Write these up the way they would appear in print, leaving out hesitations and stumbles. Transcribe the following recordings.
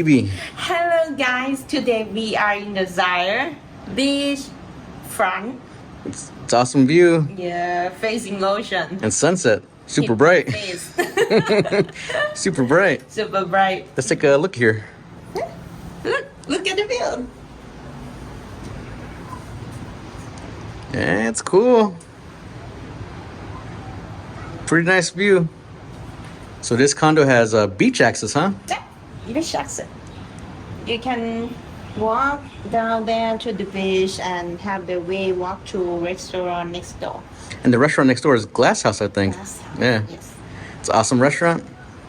Beebee. Hello guys, today we are in the Zaire beach front. It's awesome view Yeah, facing ocean. and sunset. Super bright. Face. Super bright. Super bright. Let's take a look here. Look at the view. Yeah, it's cool. Pretty nice view. So this condo has beach access, huh? Yeah, beach access. You can walk down there to the beach and have the way walk to restaurant next door. And the restaurant next door is Glass House, I think. Glass House, Yeah. yes. It's an awesome restaurant.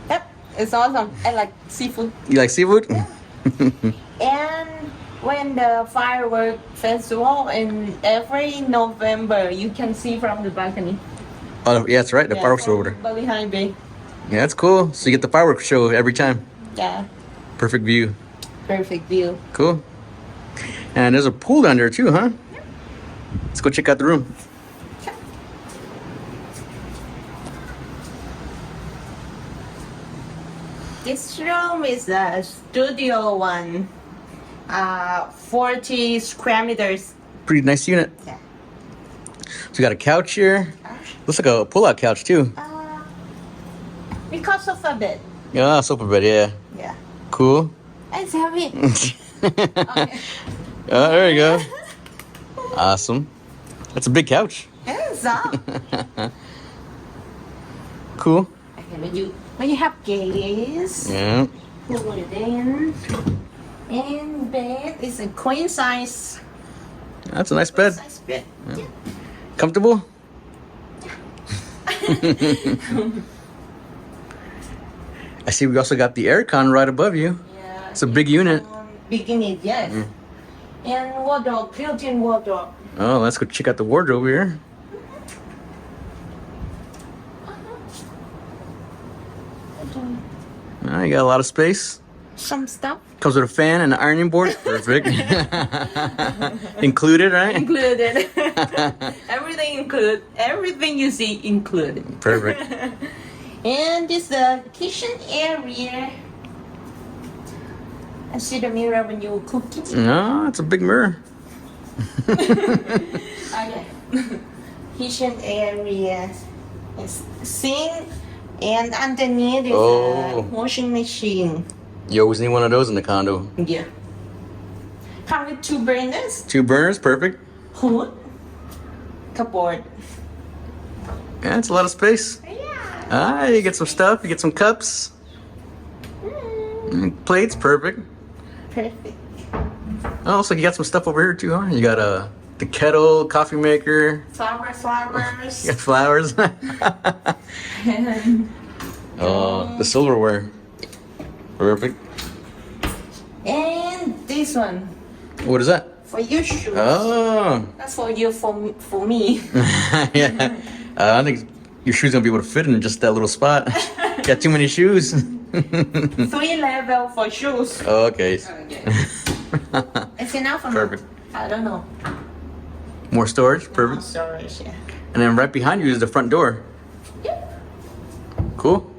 Yep, it's awesome. I like seafood. You like seafood? Yeah. And when the firework festival in every November, you can see from the balcony. Oh, yeah, that's right. The fireworks are from over there. Bali Bay. Yeah, that's cool. So you get the fireworks show every time. Yeah, Perfect view. perfect view. Cool. And there's a pool down there too, huh? Let's go check out the room. This room is a studio one. 40 square meters. Pretty nice unit. Yeah. So you got a couch here. Looks like a pull-out couch too. Because of a bed. Yeah, sofa bed, yeah. Yeah. Cool. It's heavy. Okay. Oh, there you go. Awesome. That's a big couch. It's up. Cool. Okay, when you have gaze, Yeah. put it in. And bed is a queen size. That's a nice bed. Size bed. Yeah. Comfortable? I see we also got the aircon right above you. Yeah. It's a big unit. Big unit, yes. And wardrobe, built-in wardrobe. Oh, let's go check out the wardrobe here. Oh, you got a lot of space. Some stuff Comes with a fan and an ironing board. Perfect. Included, right? included. Everything included. Everything you see included. Perfect. And this the kitchen area. I see the mirror when you cooking. No, it's a big mirror. Okay. Kitchen area is sink, and underneath is Oh. a washing machine. You always need one of those in the condo. Yeah. Come with 2 burners, 2 burners, perfect. hood, cupboard. Yeah, it's a lot of space. Yeah. Ah, you get some stuff. You get some cups, plates, perfect. Perfect. Oh, looks like you got some stuff over here too, huh? You got the kettle, coffee maker, Flowers. you got flowers. And, Oh, the silverware, perfect. and this one What is that? for your shoes. Oh, That's for you, for me. yeah. I don't think your shoes gonna be able to fit in just that little spot. Got too many shoes. 3 level for shoes. Okay. Okay. It's enough for Perfect. I don't know. More storage, perfect. Storage, yeah. And then right behind you is the front door. Yep. Cool.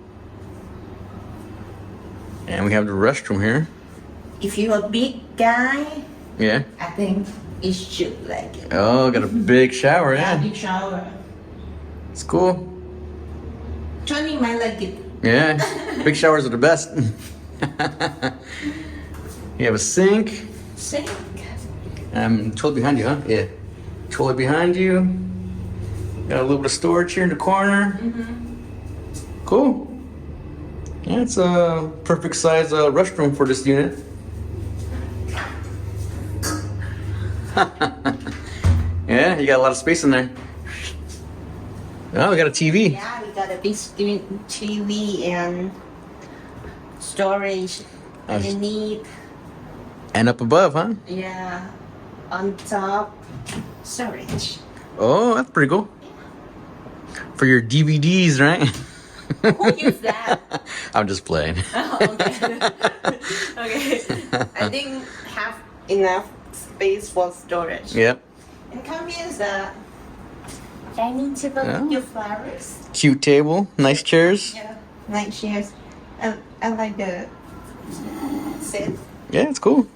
And we have the restroom here. If you're a big guy, Yeah. I think you should like it. Oh, got a big shower, yeah. Big shower. It's cool. Tony might like it. Yeah. Big showers are the best. You have a sink. Sink. Toilet behind you, huh? Yeah. Toilet behind you. Got a little bit of storage here in the corner. Cool. Yeah, it's a perfect size restroom for this unit. Yeah, you got a lot of space in there. Oh, we got a TV. Yeah, we got a big TV and storage underneath. And up above, huh? Yeah, on top, storage. Oh, that's pretty cool. For your DVDs, right? Who used that? I'm just playing. Oh, okay. Okay. I think have enough space for storage. Yep. And come here is the dining table Yeah. with your flowers. Cute table, nice chairs. Yeah, nice chairs. I like the That's it. Yeah, it's cool.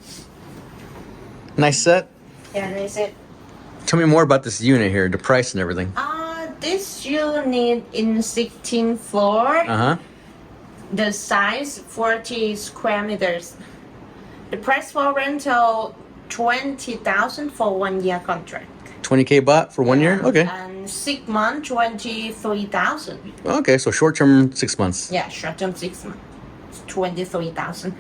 Nice set. Yeah, that's it. Tell me more about this unit here, the price and everything. This unit in 16th floor. Uh-huh. The size 40 square meters. The price for rental 20,000 for 1 year contract. 20K baht for 1 year? Okay. And 6 months 23,000. Okay, so short term 6 months. Yeah, short term 6 months 23,000.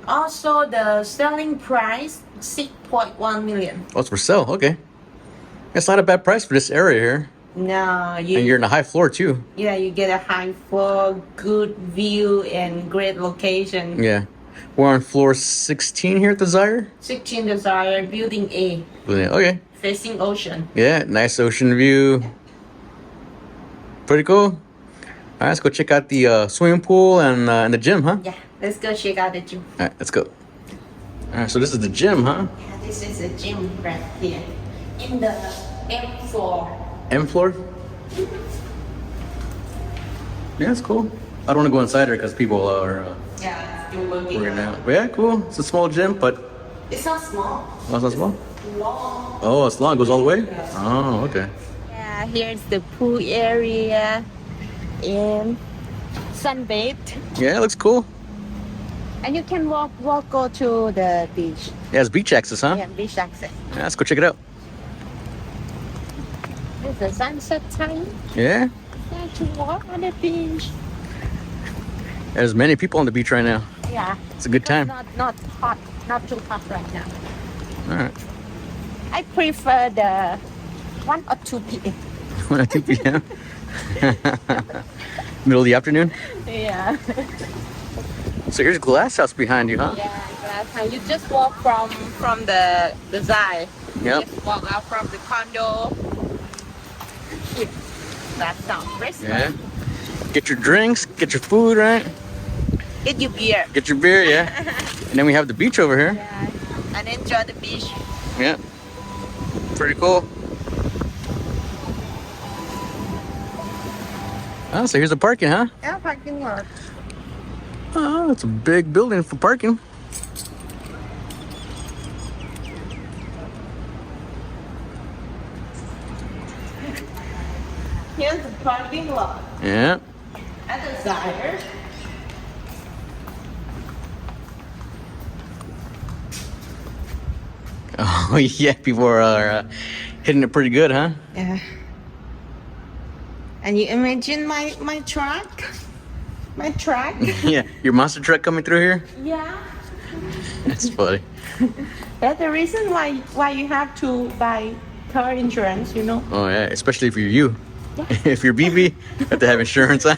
Also the selling price 6.1 million. Oh, it's for sale. Okay. That's not a bad price for this area here. No, And you're in a high floor too. yeah, you get a high floor, good view, and great location. Yeah. We're on floor 16 here at the Zaire. 16 Desire, Building A, Okay. facing ocean. Yeah, nice ocean view. Pretty cool. All right, let's go check out the swimming pool and the gym, huh? Yeah, let's go check out the gym. All right, let's go. All right, so this is the gym, huh? Yeah, this is the gym right here in the M floor. M floor? Yeah, it's cool. I don't want to go inside there because people are Yeah, still working. working out. But yeah, cool. It's a small gym, but It's not small. oh, it's not small. Long. Oh, it's long. It goes all the way? Oh, okay. Yeah, here's the pool area and sunbathe. Yeah, it looks cool. And you can go to the beach. Yeah, it's beach access, huh? Yeah, beach access. Yeah, let's go check it out. It's the sunset time. Yeah. Yeah, to walk on the beach. There's many people on the beach right now. Yeah. It's a good time. Not hot, not too hot right now. All right. I prefer the 1 or 2 p.m. 1 or 2 p.m. Middle of the afternoon. Yeah. So here's Glass House behind you, huh? Yeah, last time you just walk from the Zai. Yep. Just walk out from the condo. That's not Yeah. restaurant. Get your drinks, get your food, right? Get your beer. Get your beer, yeah. And then we have the beach over here. Yeah. And enjoy the beach. Yeah. Pretty cool. Oh, so here's the parking, huh? Yeah, parking lot. Oh, it's a big building for parking. Here's the parking lot. Yeah. At the Zire. Oh, yeah. People are hitting it pretty good, huh? Yeah. And you imagine my truck? My truck? Yeah. Your monster truck coming through here? Yeah. That's funny. That's the reason why you have to buy car insurance, you know? Oh, yeah. Especially if you're you. If you're Beebee, you have to have insurance. Huh?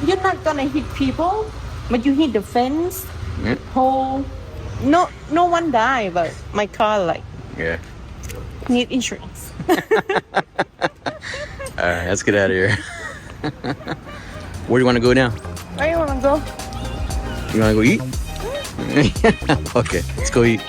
You're not gonna hit people, but you hit the fence, Yeah. pole. No one die, but my car like Yeah. need insurance. All right, let's get out of here. Where do you want to go now? Where you wanna go? You want to go eat? Okay, let's go eat.